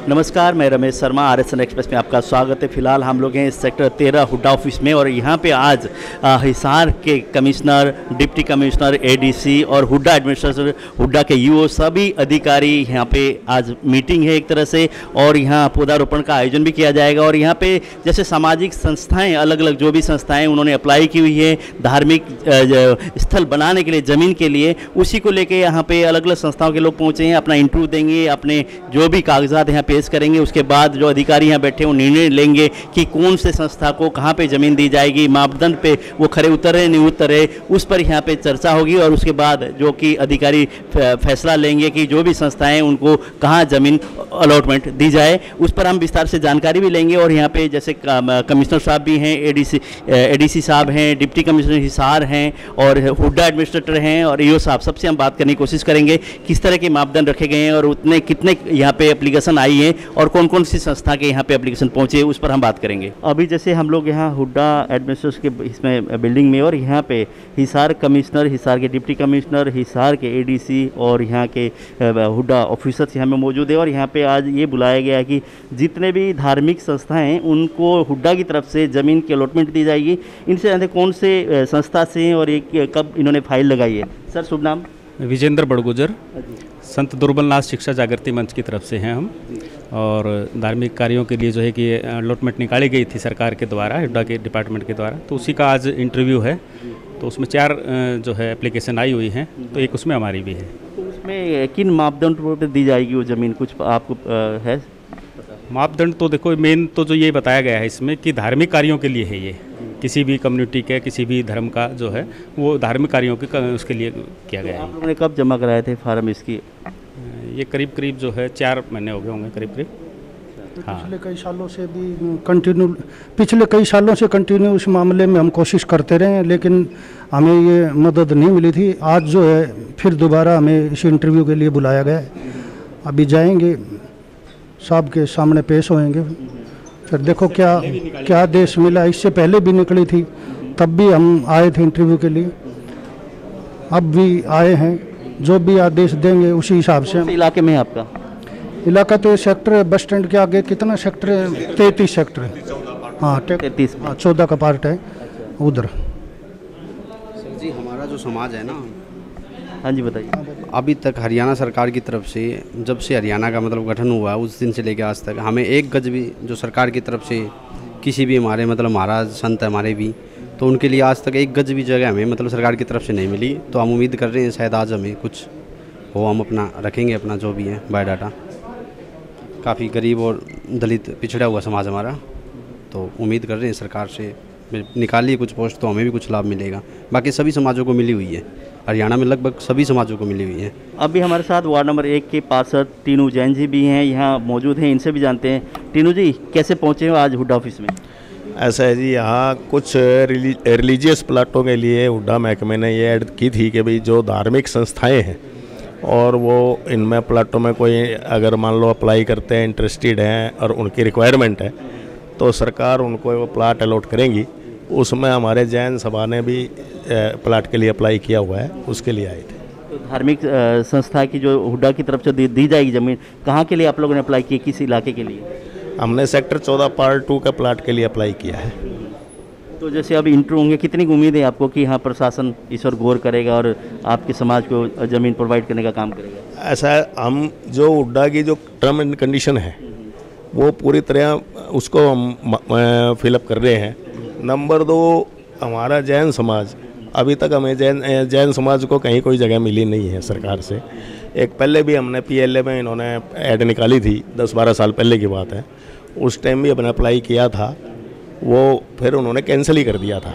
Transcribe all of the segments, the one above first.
नमस्कार, मैं Ramesh Sharma, RSN express में आपका स्वागत है। फिलहाल हम लोग हैं सेक्टर 13 हुड्डा ऑफिस में और यहाँ पे आज हिसार के कमिश्नर, डिप्टी कमिश्नर, ADC और हुड्डा एडमिनिस्ट्रेटर, हुड्डा के UO सभी अधिकारी यहाँ पे आज मीटिंग है एक तरह से, और यहाँ पौधारोपण का आयोजन भी किया जाएगा। और यहाँ पे जैसे सामाजिक संस्थाएँ, अलग अलग जो भी संस्थाएँ उन्होंने अप्लाई की हुई है धार्मिक स्थल बनाने के लिए, ज़मीन के लिए, उसी को लेके यहाँ पे अलग अलग संस्थाओं के लोग पहुँचे हैं, अपना इंटरव्यू देंगे, अपने जो भी कागजात यहाँ पेश करेंगे। उसके बाद जो अधिकारी यहाँ बैठे वो निर्णय लेंगे कि कौन से संस्था को कहाँ पे ज़मीन दी जाएगी, मापदंड पे वो खरे उतरे नहीं उतरे, उस पर यहाँ पे चर्चा होगी। और उसके बाद जो कि अधिकारी फैसला लेंगे कि जो भी संस्थाएं उनको कहाँ ज़मीन अलॉटमेंट दी जाए, उस पर हम विस्तार से जानकारी भी लेंगे। और यहाँ पे जैसे कमिश्नर साहब भी हैं, ADC साहब हैं, डिप्टी कमिश्नर हिसार हैं और हुड्डा एडमिनिस्ट्रेटर हैं और EO साहब, सबसे हम बात करने की कोशिश करेंगे किस तरह के मापदंड रखे गए हैं और उतने कितने यहाँ पे एप्लीकेशन आई है और कौन कौन सी संस्था के यहाँ पे एप्लीकेशन पहुँचे, उस पर हम बात करेंगे। अभी जैसे हम लोग यहाँ हुड्डा एडमिनिस्ट्रेशन के इसमें बिल्डिंग में, और यहाँ पे हिसार कमिश्नर, हिसार के डिप्टी कमिश्नर, हिसार के ADC और यहाँ के हुड्डा ऑफिसर्स यहाँ में मौजूद है। और यहाँ पे आज ये बुलाया गया है कि जितने भी धार्मिक संस्थाएं हैं उनको हुड्डा की तरफ से ज़मीन की अलॉटमेंट दी जाएगी। इनसे जानते कौन से संस्था से हैं और ये कब इन्होंने फाइल लगाई है। सर शुभ नाम? विजेंद्र बड़गुजर, संत दुर्बलनाथ शिक्षा जागृति मंच की तरफ से हैं हम। और धार्मिक कार्यों के लिए जो है कि अलॉटमेंट निकाली गई थी सरकार के द्वारा, हुड्डा के डिपार्टमेंट के द्वारा, तो उसी का आज इंटरव्यू है। तो उसमें 4 जो है एप्लीकेशन आई हुई हैं, तो एक उसमें हमारी भी है। तो उसमें किन मापदंडों पर दी जाएगी वो ज़मीन, कुछ आपको है? मापदंड तो देखो, मेन तो जो ये बताया गया है इसमें कि धार्मिक कार्यों के लिए है, ये किसी भी कम्युनिटी के, किसी भी धर्म का जो है वो धार्मिक कार्यों के उसके लिए किया गया है। आप लोगों ने कब जमा कराए थे फार्म इसकी? ये करीब जो है 4 महीने हो गए होंगे करीब। हाँ, पिछले कई सालों से कंटिन्यू इस मामले में हम कोशिश करते रहे हैं, लेकिन हमें ये मदद नहीं मिली थी। आज जो है फिर दोबारा हमें इस इंटरव्यू के लिए बुलाया गया है। अभी जाएंगे, साहब के सामने पेश होएंगे, फिर देखो क्या आदेश मिला। इससे पहले भी निकली थी, तब भी हम आए थे इंटरव्यू के लिए, अब भी आए हैं। जो भी आदेश देंगे उसी हिसाब से। इलाके में है आपका इलाका? तो सेक्टर बस स्टैंड के आगे कितना सेक्टर है? 33 सेक्टर है। हाँ 33, 14 का पार्ट है उधर। सर जी, हमारा जो समाज है ना, हाँ जी बताइए। अभी तक हरियाणा सरकार की तरफ से, जब से हरियाणा का मतलब गठन हुआ उस दिन से लेकर आज तक हमें एक गज भी जो सरकार की तरफ से किसी भी हमारे मतलब महाराज संत हमारे भी, तो उनके लिए आज तक एक गज भी जगह हमें मतलब सरकार की तरफ से नहीं मिली। तो हम उम्मीद कर रहे हैं शायद आज हमें कुछ हो, हम अपना रखेंगे अपना जो भी है बायोडाटा। काफ़ी गरीब और दलित पिछड़ा हुआ समाज हमारा, तो उम्मीद कर रहे हैं सरकार से निकालिए कुछ पोस्ट तो हमें भी कुछ लाभ मिलेगा। बाकी सभी समाजों को मिली हुई है, हरियाणा में लगभग सभी समाजों को मिली हुई है। अभी हमारे साथ वार्ड नंबर 1 के पार्षद टीनू जैन जी भी हैं, यहाँ मौजूद हैं, इनसे भी जानते हैं। टीनू जी, कैसे पहुँचे हो आज हुड्डा ऑफिस में? ऐसा है जी, यहाँ कुछ रिलीजियस प्लाटों के लिए हुड्डा महकमे ने ये ऐड की थी कि भाई जो धार्मिक संस्थाएं हैं और वो इनमें प्लाटों में कोई अगर मान लो अप्लाई करते हैं, इंटरेस्टेड हैं और उनकी रिक्वायरमेंट है, तो सरकार उनको वो प्लाट अलॉट करेंगी। उसमें हमारे जैन सभा ने भी प्लाट के लिए अप्लाई किया हुआ है, उसके लिए आए थे। तो धार्मिक संस्था की जो हुड्डा की तरफ से दी जाएगी ज़मीन, कहाँ के लिए आप लोगों ने अप्लाई की, किस इलाके के लिए? हमने सेक्टर 14 पार्ट 2 का प्लाट के लिए अप्लाई किया है। तो जैसे अब इंटरव्यू होंगे, कितनी उम्मीद है आपको कि यहाँ प्रशासन इस और गौर करेगा और आपके समाज को ज़मीन प्रोवाइड करने का काम करेगा? ऐसा है, हम जो हुड्डा की जो टर्म एंड कंडीशन है वो पूरी तरह उसको हम फिलअप कर रहे हैं। नंबर 2, हमारा जैन समाज, अभी तक हमें जैन समाज को कहीं कोई जगह मिली नहीं है सरकार से। एक पहले भी हमने PLA में इन्होंने ऐड निकाली थी, 10-12 साल पहले की बात है, उस टाइम भी हमने अप्लाई किया था, वो फिर उन्होंने कैंसिल ही कर दिया था।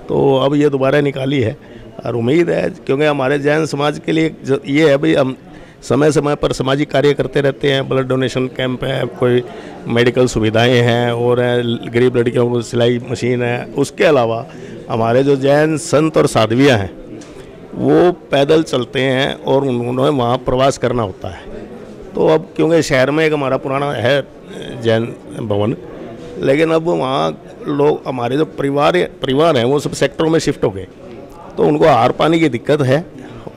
तो अब ये दोबारा निकाली है और उम्मीद है, क्योंकि हमारे जैन समाज के लिए ये है भाई, हम समय समय पर सामाजिक कार्य करते रहते हैं, ब्लड डोनेशन कैंप है, कोई मेडिकल सुविधाएं हैं और गरीब लड़कियों को सिलाई मशीन है। उसके अलावा हमारे जो जैन संत और साध्वियाँ हैं वो पैदल चलते हैं और उन्होंने वहाँ प्रवास करना होता है। तो अब क्योंकि शहर में एक हमारा पुराना है जैन भवन, लेकिन अब वहाँ लोग, हमारे जो परिवार हैं वो सब सेक्टरों में शिफ्ट हो गए, तो उनको आहार पानी की दिक्कत है।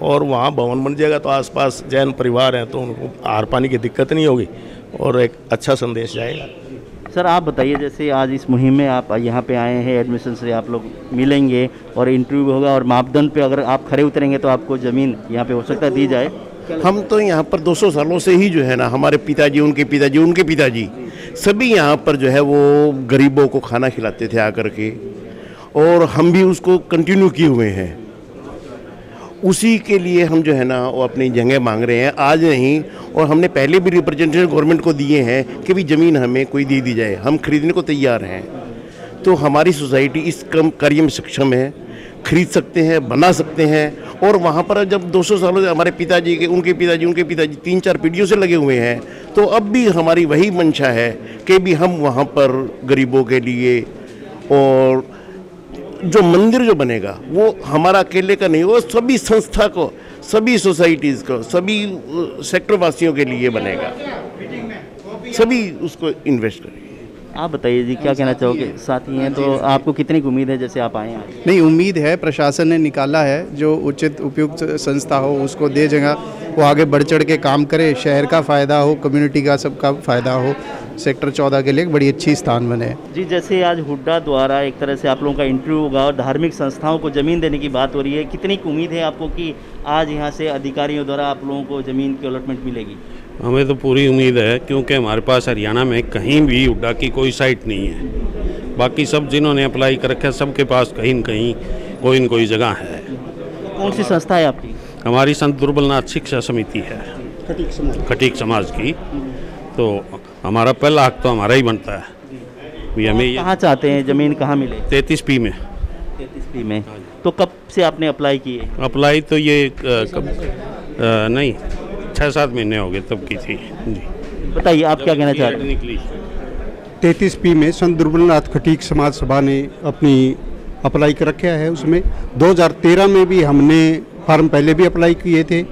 और वहाँ भवन बन जाएगा तो आसपास जैन परिवार हैं तो उनको आहार पानी की दिक्कत नहीं होगी। और एक अच्छा संदेश जाएगा। सर आप बताइए, जैसे आज इस मुहिम में आप यहाँ पे आए हैं, एडमिशन से आप लोग मिलेंगे और इंटरव्यू होगा और मापदंड पे अगर आप खरे उतरेंगे तो आपको ज़मीन यहाँ पे हो सकता है दी जाए। हम तो यहाँ पर 200 सालों से ही जो है ना, हमारे पिताजी, उनके पिताजी सभी यहाँ पर जो है वो गरीबों को खाना खिलाते थे आकर के, और हम भी उसको कंटिन्यू किए हुए हैं। उसी के लिए हम जो है ना वो अपनी जगह मांग रहे हैं, आज नहीं, और हमने पहले भी रिप्रेजेंटेशन गवर्नमेंट को दिए हैं कि भी ज़मीन हमें कोई दे दी जाए, हम खरीदने को तैयार हैं। तो हमारी सोसाइटी इस कम कार्य में सक्षम है, खरीद सकते हैं, बना सकते हैं। और वहाँ पर जब 200 सालों से हमारे पिताजी के, उनके पिताजी 3-4 पीढ़ियों से लगे हुए हैं, तो अब भी हमारी वही मंशा है कि भी हम वहाँ पर गरीबों के लिए, और जो मंदिर जो बनेगा वो हमारा अकेले का नहीं, वो सभी संस्था को, सभी सोसाइटीज़ को, सभी सेक्टर वासियों के लिए बनेगा, सभी उसको इन्वेस्ट करेंगे। आप बताइए जी, क्या कहना चाहोगे? साथी हैं तो आपको कितनी उम्मीद है जैसे आप आए हैं? नहीं, उम्मीद है, प्रशासन ने निकाला है, जो उचित उपयुक्त संस्था हो उसको दे जगह, वो आगे बढ़ चढ़ के काम करे, शहर का फ़ायदा हो, कम्युनिटी का सबका फ़ायदा हो, सेक्टर 14 के लिए एक बड़ी अच्छी स्थान बने। जी, जैसे आज हुड्डा द्वारा एक तरह से आप लोगों का इंटरव्यू होगा और धार्मिक संस्थाओं को ज़मीन देने की बात हो रही है, कितनी उम्मीद है आपको कि आज यहाँ से अधिकारियों द्वारा आप लोगों को ज़मीन की अलॉटमेंट मिलेगी? हमें तो पूरी उम्मीद है, क्योंकि हमारे पास हरियाणा में कहीं भी हुड्डा की कोई साइट नहीं है। बाकी सब जिन्होंने अप्लाई कर रखा है सबके पास कहीं न कहीं कोई न कोई जगह है। कौन सी संस्था है आपकी? हमारी संत दुर्बलनाथ शिक्षा समिति है, खटीक समाज की। तो हमारा पहला हक तो हमारा ही बनता है भी। हमें कहाँ चाहते हैं ज़मीन, कहाँ मिले? 33P में। 33P में। तो कब से आपने अप्लाई किए? अप्लाई तो ये नहीं 6-7 महीने हो गए तब की थी जी। बताइए आप क्या कहना चाह रहे हैं? निकली 33P में संत दुर्बलनाथ खटीक समाज सभा ने अपनी अप्लाई कर रखा है। उसमें 2013 में भी हमने फॉर्म पहले भी अप्लाई किए थे।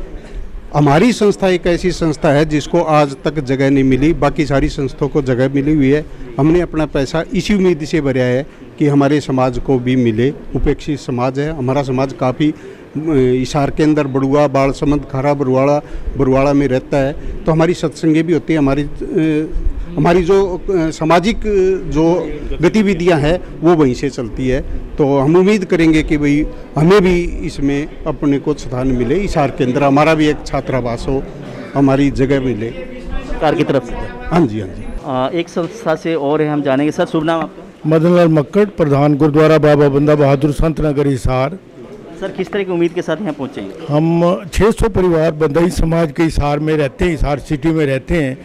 हमारी संस्था एक ऐसी संस्था है जिसको आज तक जगह नहीं मिली, बाकी सारी संस्थाओं को जगह मिली हुई है। हमने अपना पैसा इसी उम्मीद से भरा है कि हमारे समाज को भी मिले। उपेक्षित समाज है हमारा समाज, काफ़ी हिसार के अंदर बड़ुआ, बालसमंद, खारा, बरुवाड़ा में रहता है। तो हमारी सत्संगें भी होती है, हमारी जो सामाजिक जो गतिविधियां हैं वो वहीं से चलती है। तो हम उम्मीद करेंगे कि भाई हमें भी इसमें अपने को स्थान मिले, हिसार के अंदर हमारा भी एक छात्रावास हो, हमारी जगह मिले सरकार की तरफ से। हाँ जी, हाँ जी। एक संस्था से और है, हम जानेंगे। सर शुभ नाम आपका? मदनलाल मक्कड़, प्रधान गुरुद्वारा बाबा बंदा बहादुर संत नगर हिसार। सर किस तरह की उम्मीद के साथ यहाँ पहुँचे? हम 600 परिवार बंदाई समाज के हिसार में रहते हैं, हिसार सिटी में रहते हैं,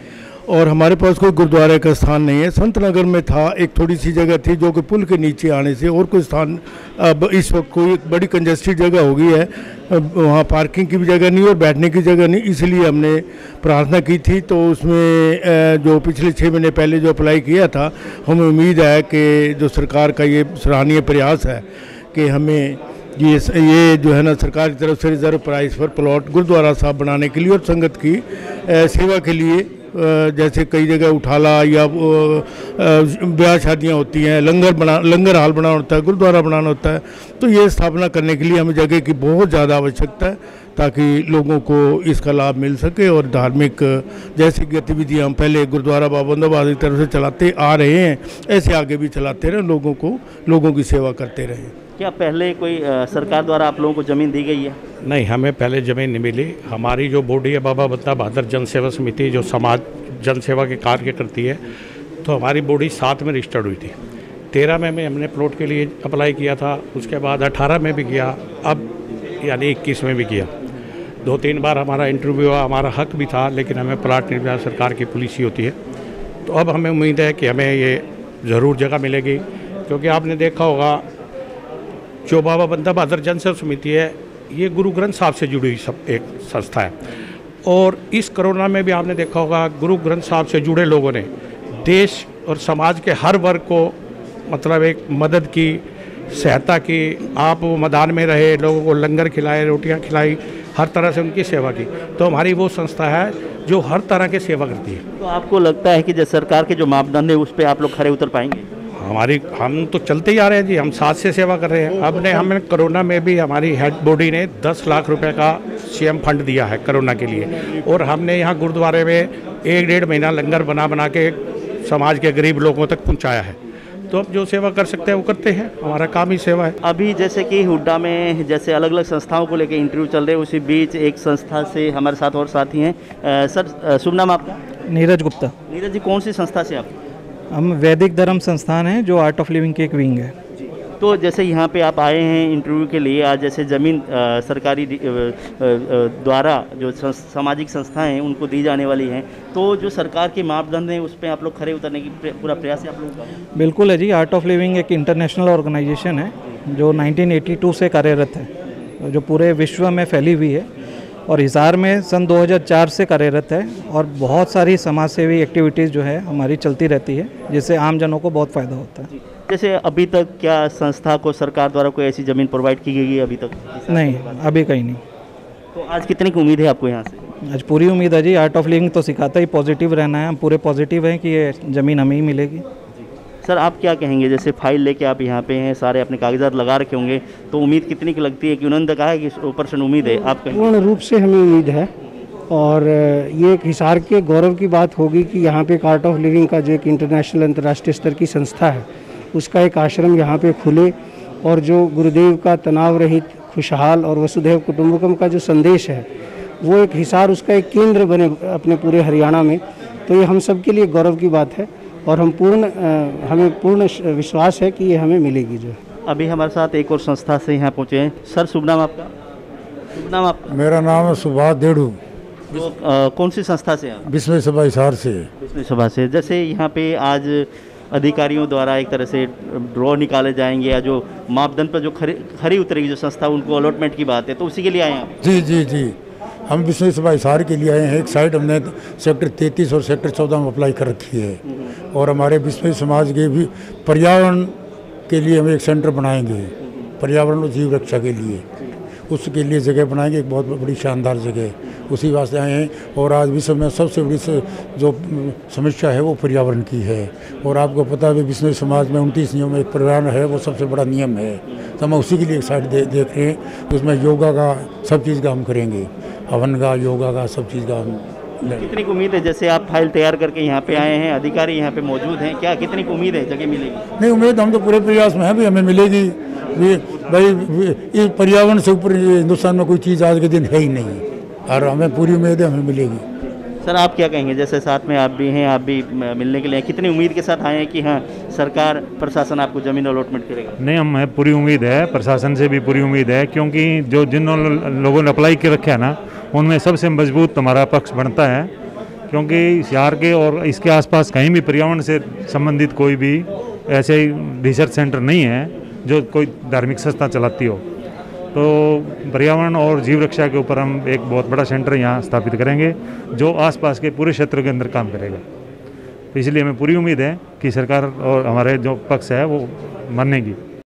और हमारे पास कोई गुरुद्वारे का स्थान नहीं है। संत नगर में था, एक थोड़ी सी जगह थी जो कि पुल के नीचे आने से, और कोई स्थान अब इस वक्त कोई बड़ी कंजेस्टेड जगह हो गई है, वहाँ पार्किंग की भी जगह नहीं और बैठने की जगह नहीं, इसलिए हमने प्रार्थना की थी। तो उसमें जो पिछले 6 महीने पहले जो अप्लाई किया था, हमें उम्मीद है कि जो सरकार का ये सराहनीय प्रयास है कि हमें ये जो है ना सरकार की तरफ से रिजर्व प्राइस पर प्लॉट गुरुद्वारा साहब बनाने के लिए और संगत की सेवा के लिए, जैसे कई जगह उठाला या ब्याह शादियाँ होती हैं, लंगर हाल बनाना होता है, गुरुद्वारा बनाना होता है, तो ये स्थापना करने के लिए हमें जगह की बहुत ज़्यादा आवश्यकता है ताकि लोगों को इसका लाभ मिल सके। और धार्मिक जैसी गतिविधियाँ हम पहले गुरुद्वारा बाबा बंदा बहादुर की तरफ से चलाते आ रहे हैं, ऐसे आगे भी चलाते रहें, लोगों की सेवा करते रहें। क्या पहले कोई सरकार द्वारा आप लोगों को ज़मीन दी गई है? नहीं, हमें पहले ज़मीन नहीं मिली। हमारी जो बॉडी है बाबा बंदा बहादुर जन सेवा समिति, जो समाज जन सेवा के कार्य करती है, तो हमारी बॉडी 7 में रजिस्टर्ड हुई थी। 13 में हमने प्लॉट के लिए अप्लाई किया था, उसके बाद 18 में भी किया, अब यानी 21 में भी किया। 2-3 बार हमारा इंटरव्यू हुआ, हमारा हक भी था, लेकिन हमें प्लाट नहीं मिला, सरकार की पॉलिसी होती है। तो अब हमें उम्मीद है कि हमें ये ज़रूर जगह मिलेगी, क्योंकि आपने देखा होगा जो बाबा बंदा बहादुर जन सेवा समिति है, ये गुरु ग्रंथ साहब से जुड़ी हुई सब एक संस्था है। और इस कोरोना में भी आपने देखा होगा गुरु ग्रंथ साहब से जुड़े लोगों ने देश और समाज के हर वर्ग को मतलब एक मदद की, सहायता की। आप वो मैदान में रहे, लोगों को लंगर खिलाए, रोटियां खिलाई, हर तरह से उनकी सेवा की। तो हमारी वो संस्था है जो हर तरह की सेवा करती है। तो आपको लगता है कि जो सरकार के जो मापदंड है उस पर आप लोग खरे उतर पाएंगे? हम तो चलते ही आ रहे हैं जी, हम साथ से सेवा कर रहे हैं। हमने कोरोना में भी हमारी हेड बॉडी ने 10 लाख रुपए का सीएम फंड दिया है कोरोना के लिए, और हमने यहाँ गुरुद्वारे में 1-1.5 महीना लंगर बना बना के समाज के गरीब लोगों तक पहुँचाया है। तो अब जो सेवा कर सकते हैं वो करते हैं, हमारा काम ही सेवा है। अभी जैसे कि हुड्डा में जैसे अलग अलग संस्थाओं को लेकर इंटरव्यू चल रहे हैं, उसी बीच एक संस्था से हमारे साथ और साथी हैं। सर शुभ नाम आपका? नीरज गुप्ता। नीरज जी, कौन सी संस्था से आप? हम वैदिक धर्म संस्थान है जो आर्ट ऑफ लिविंग के एक विंग है। तो जैसे यहाँ पे आप आए हैं इंटरव्यू के लिए, आज जैसे ज़मीन सरकारी द्वारा जो सामाजिक संस्थाएं हैं उनको दी जाने वाली हैं, तो जो सरकार के मापदंड हैं उस पर आप लोग खरे उतरने की पूरा प्रयास है आप लोगों का? बिल्कुल है जी। आर्ट ऑफ लिविंग एक इंटरनेशनल ऑर्गेनाइजेशन है जो 1982 से कार्यरत है, जो पूरे विश्व में फैली हुई है, और हिसार में सन 2004 से कार्यरत है, और बहुत सारी समाज सेवी एक्टिविटीज़ जो है हमारी चलती रहती है, जिससे आम जनों को बहुत फ़ायदा होता है। जैसे अभी तक क्या संस्था को सरकार द्वारा कोई ऐसी ज़मीन प्रोवाइड की गई है अभी तक? नहीं, अभी कहीं नहीं। तो आज कितनी की उम्मीद है आपको यहाँ से? आज पूरी उम्मीद है जी। आर्ट ऑफ लिविंग तो सिखाता ही पॉजिटिव रहना है, हम पूरे पॉजिटिव हैं कि ये ज़मीन हमें ही मिलेगी। सर आप क्या कहेंगे, जैसे फाइल लेके आप यहाँ पे हैं, सारे अपने कागजात लगा रखे होंगे, तो उम्मीद कितनी की लगती है? कि उन्होंने कहा है कि 100% उम्मीद है, आप कहेंगे? पूर्ण रूप से हमें उम्मीद है, और ये एक हिसार के गौरव की बात होगी कि यहाँ पे आर्ट ऑफ लिविंग का जो एक इंटरनेशनल अंतर्राष्ट्रीय स्तर की संस्था है, उसका एक आश्रम यहाँ पे खुले, और जो गुरुदेव का तनाव रहित, खुशहाल और वसुधैव कुटुंबकम का जो संदेश है, वो एक हिसार उसका एक केंद्र बने अपने पूरे हरियाणा में। तो ये हम सब के लिए गौरव की बात है, और हमें पूर्ण विश्वास है कि ये हमें मिलेगी। जो अभी हमारे साथ एक और संस्था से यहाँ पहुँचे हैं। सर शुभ नाम आपका? शुभ नाम आपका? मेरा नाम है सुभाष देड़ू। जो कौन सी संस्था से? विश्व सभा हिसार से। विश्व सभा से। जैसे यहाँ पे आज अधिकारियों द्वारा एक तरह से ड्रॉ निकाले जाएंगे, या जो मापदंड पर जो खरी उतरेगी जो संस्था, उनको अलॉटमेंट की बात है, तो उसी के लिए आए हैं आप? जी जी जी, हम विश्व सभा हिसार के लिए आए हैं। एक साइड हमने सेक्टर 33 और सेक्टर 14 में अप्लाई कर रखी है, और हमारे विश्व समाज के भी पर्यावरण के लिए हम एक सेंटर बनाएंगे, पर्यावरण और जीव रक्षा के लिए, उसके लिए जगह बनाएंगे, एक बहुत बड़ी शानदार जगह, उसी वास्ते आए हैं। और आज विश्व में सबसे बड़ी जो समस्या है वो पर्यावरण की है, और आपको पता है विश्व समाज में 29 नियम में एक पर्यावरण है, वो सबसे बड़ा नियम है, तो हम उसी के लिए एक साइड देख रहे हैं। उसमें योगा का सब चीज़ का हम करेंगे, हवन का, योगा का, सब चीज़ का हम। कितनी उम्मीद है, जैसे आप फाइल तैयार करके यहाँ पे आए हैं, अधिकारी यहाँ पे मौजूद हैं, क्या कितनी उम्मीद है जगह मिलेगी? नहीं, उम्मीद हम तो पूरे प्रयास में है भी हमें मिलेगी। भाई इस पर्यावरण से ऊपर हिंदुस्तान में कोई चीज़ आज के दिन है ही नहीं, और हमें पूरी उम्मीद है हमें मिलेगी। सर आप क्या कहेंगे, जैसे साथ में आप भी हैं, आप भी मिलने के लिए कितनी उम्मीद के साथ आए हैं कि हाँ सरकार प्रशासन आपको ज़मीन अलॉटमेंट करेगा? नहीं, हमें पूरी उम्मीद है, प्रशासन से भी पूरी उम्मीद है, क्योंकि जिन लोगों ने अप्लाई कर रखा है ना, उनमें सबसे मजबूत हमारा पक्ष बनता है, क्योंकि हिसार के और इसके आसपास कहीं भी पर्यावरण से संबंधित कोई भी ऐसे रिसर्च सेंटर नहीं है जो कोई धार्मिक संस्था चलाती हो। तो पर्यावरण और जीव रक्षा के ऊपर हम एक बहुत बड़ा सेंटर यहाँ स्थापित करेंगे, जो आसपास के पूरे क्षेत्र के अंदर काम करेगा। तो इसलिए हमें पूरी उम्मीद है कि सरकार और हमारे जो पक्ष है वो मानेगी।